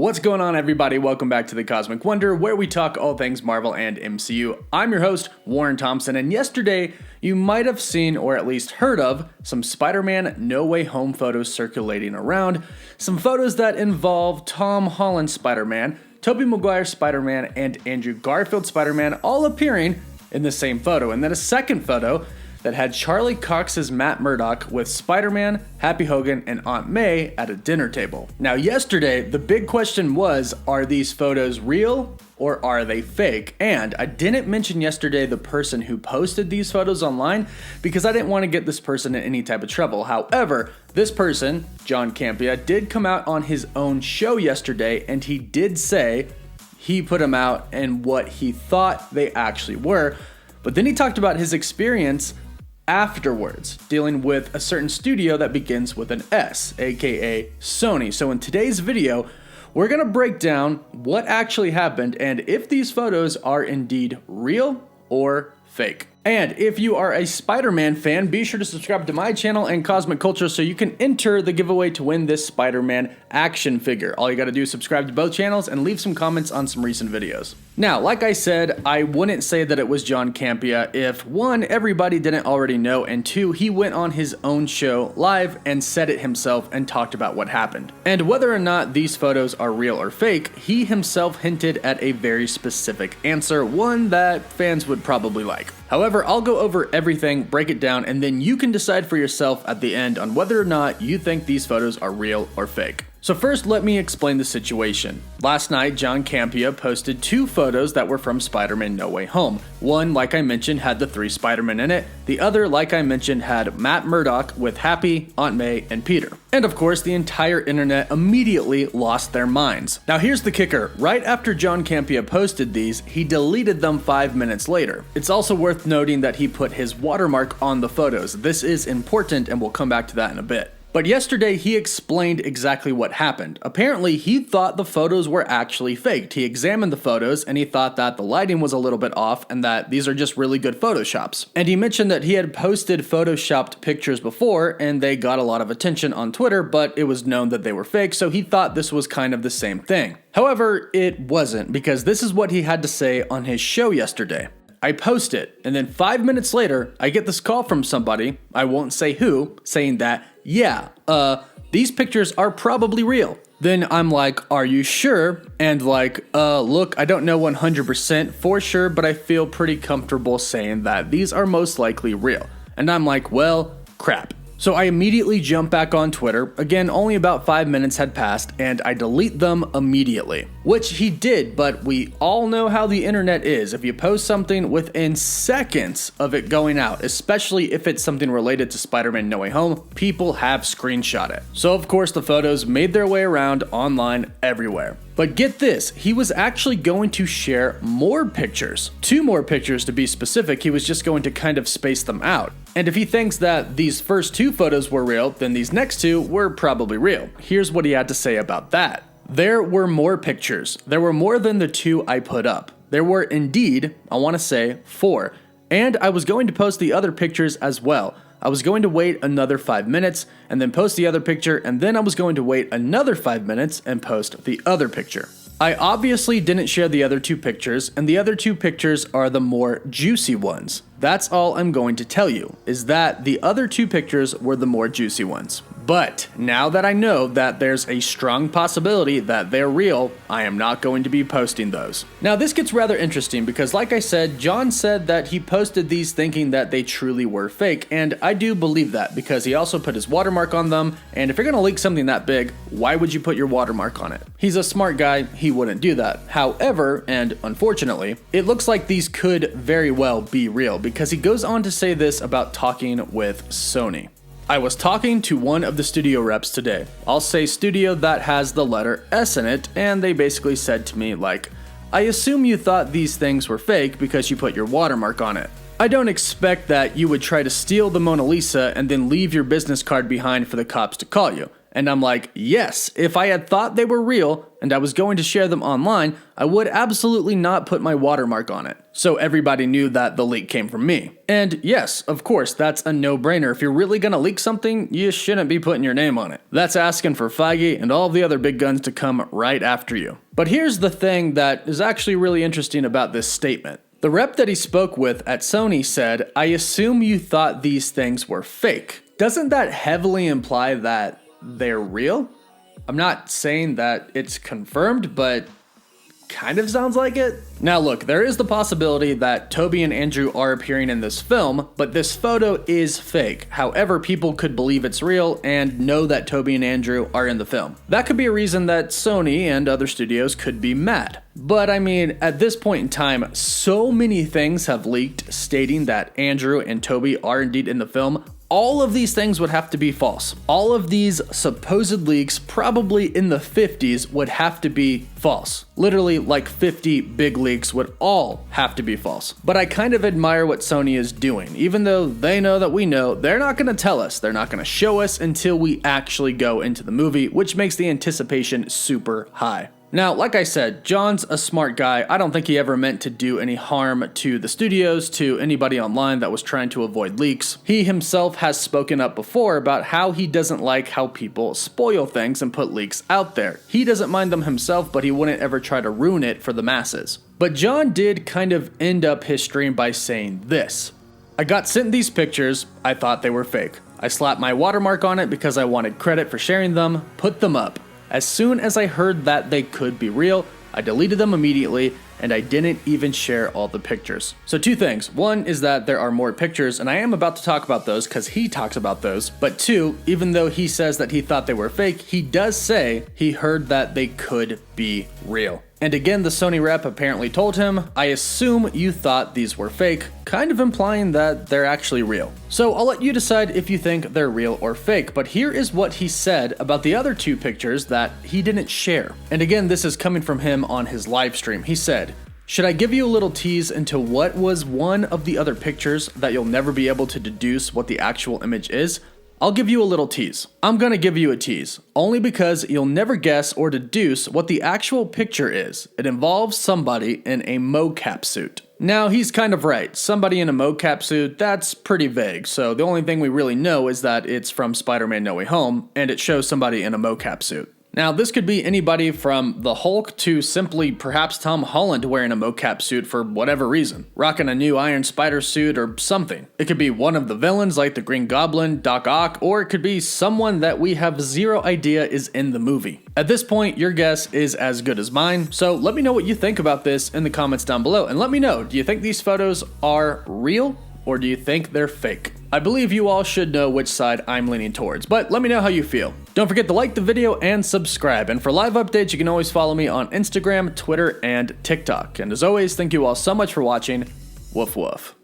What's going on, everybody? Welcome back to the Cosmic Wonder, where we talk all things Marvel and MCU. I'm your host, Warren Thompson, and yesterday you might have seen, or at least heard of, some Spider-Man No Way Home photos circulating around. Some photos that involve Tom Holland Spider-Man, Tobey Maguire Spider-Man, and Andrew Garfield Spider-Man all appearing in the same photo. And then a second photo that had Charlie Cox's Matt Murdock with Spider-Man, Happy Hogan, and Aunt May at a dinner table. Now yesterday, the big question was, are these photos real or are they fake? And I didn't mention yesterday the person who posted these photos online because I didn't want to get this person in any type of trouble. However, this person, John Campea, did come out on his own show yesterday and he did say he put them out and what he thought they actually were. But then he talked about his experience afterwards, dealing with a certain studio that begins with an S, aka Sony. So in today's video, we're gonna break down what actually happened and if these photos are indeed real or fake. And if you are a Spider-Man fan, be sure to subscribe to my channel and Cosmic Culture so you can enter the giveaway to win this Spider-Man action figure. All you gotta do is subscribe to both channels and leave some comments on some recent videos. Now, like I said, I wouldn't say that it was John Campea if, one, everybody didn't already know, and two, he went on his own show live and said it himself and talked about what happened. And whether or not these photos are real or fake, he himself hinted at a very specific answer, one that fans would probably like. However, I'll go over everything, break it down, and then you can decide for yourself at the end on whether or not you think these photos are real or fake. So first, let me explain the situation. Last night, John Campea posted two photos that were from Spider-Man No Way Home. One, like I mentioned, had the three Spider-Men in it. The other, like I mentioned, had Matt Murdock with Happy, Aunt May, and Peter. And of course, the entire internet immediately lost their minds. Now here's the kicker. Right after John Campea posted these, he deleted them 5 minutes later. It's also worth noting that he put his watermark on the photos. This is important, and we'll come back to that in a bit. But yesterday, he explained exactly what happened. Apparently, he thought the photos were actually faked. He examined the photos and he thought that the lighting was a little bit off and that these are just really good photoshops. And he mentioned that he had posted photoshopped pictures before and they got a lot of attention on Twitter, but it was known that they were fake, so he thought this was kind of the same thing. However, it wasn't, because this is what he had to say on his show yesterday. I post it, and then 5 minutes later, I get this call from somebody, I won't say who, saying that, yeah, these pictures are probably real. Then I'm like, are you sure? And like, look, I don't know 100% for sure, but I feel pretty comfortable saying that these are most likely real. And I'm like, well, crap. So I immediately jump back on Twitter. Again, only about 5 minutes had passed, and I delete them immediately. Which he did, but we all know how the internet is. If you post something within seconds of it going out, especially if it's something related to Spider-Man No Way Home, people have screenshot it. So of course the photos made their way around online everywhere. But get this, he was actually going to share more pictures. 2 more pictures to be specific. He was just going to kind of space them out. And if he thinks that these first 2 photos were real, then these next 2 were probably real. Here's what he had to say about that. There were more pictures. There were more than the 2 I put up. There were indeed, I want to say, 4. And I was going to post the other pictures as well. I was going to wait another 5 minutes and then post the other picture, and then I was going to wait another 5 minutes and post the other picture. I obviously didn't share the other 2 pictures, and the other 2 pictures are the more juicy ones. That's all I'm going to tell you, is that the other 2 pictures were the more juicy ones. But now that I know that there's a strong possibility that they're real, I am not going to be posting those. Now this gets rather interesting because, like I said, John said that he posted these thinking that they truly were fake, and I do believe that because he also put his watermark on them, and if you're gonna leak something that big, why would you put your watermark on it? He's a smart guy, he wouldn't do that. However, and unfortunately, it looks like these could very well be real because he goes on to say this about talking with Sony. I was talking to one of the studio reps today. I'll say studio that has the letter S in it, and they basically said to me like, I assume you thought these things were fake because you put your watermark on it. I don't expect that you would try to steal the Mona Lisa and then leave your business card behind for the cops to call you. And I'm like, yes, if I had thought they were real and I was going to share them online, I would absolutely not put my watermark on it. So everybody knew that the leak came from me. And yes, of course, that's a no-brainer. If you're really gonna leak something, you shouldn't be putting your name on it. That's asking for Feige and all the other big guns to come right after you. But here's the thing that is actually really interesting about this statement. The rep that he spoke with at Sony said, "I assume you thought these things were fake." Doesn't that heavily imply that they're real? I'm not saying that it's confirmed, but kind of sounds like it. Now look, there is the possibility that Tobey and Andrew are appearing in this film, but this photo is fake. However, people could believe it's real and know that Tobey and Andrew are in the film. That could be a reason that Sony and other studios could be mad. But I mean, at this point in time, so many things have leaked stating that Andrew and Tobey are indeed in the film. All of these things would have to be false. All of these supposed leaks, probably in the 50s, would have to be false. Literally, like 50 big leaks would all have to be false. But I kind of admire what Sony is doing. Even though they know that we know, they're not gonna tell us. They're not gonna show us until we actually go into the movie, which makes the anticipation super high. Now, like I said, John's a smart guy. I don't think he ever meant to do any harm to the studios, to anybody online that was trying to avoid leaks. He himself has spoken up before about how he doesn't like how people spoil things and put leaks out there. He doesn't mind them himself, but he wouldn't ever try to ruin it for the masses. But John did kind of end up his stream by saying this: "I got sent these pictures, I thought they were fake. I slapped my watermark on it because I wanted credit for sharing them, put them up. As soon as I heard that they could be real, I deleted them immediately, and I didn't even share all the pictures." So two things. One is that there are more pictures, and I am about to talk about those because he talks about those. But two, even though he says that he thought they were fake, he does say he heard that they could be real. And again, the Sony rep apparently told him, "I assume you thought these were fake," kind of implying that they're actually real. So I'll let you decide if you think they're real or fake, but here is what he said about the other two pictures that he didn't share. And again, this is coming from him on his live stream. He said, "Should I give you a little tease into what was one of the other pictures that you'll never be able to deduce what the actual image is? I'll give you a little tease. I'm gonna give you a tease, only because you'll never guess or deduce what the actual picture is. It involves somebody in a mocap suit." Now, he's kind of right. Somebody in a mocap suit, that's pretty vague, so the only thing we really know is that it's from Spider-Man No Way Home, and it shows somebody in a mocap suit. Now, this could be anybody from the Hulk to simply perhaps Tom Holland wearing a mocap suit for whatever reason, rocking a new Iron Spider suit or something. It could be one of the villains like the Green Goblin, Doc Ock, or it could be someone that we have zero idea is in the movie. At this point, your guess is as good as mine, so let me know what you think about this in the comments down below, and let me know, do you think these photos are real, or do you think they're fake? I believe you all should know which side I'm leaning towards, but let me know how you feel. Don't forget to like the video and subscribe, and for live updates you can always follow me on Instagram, Twitter, and TikTok. And as always, thank you all so much for watching. Woof woof.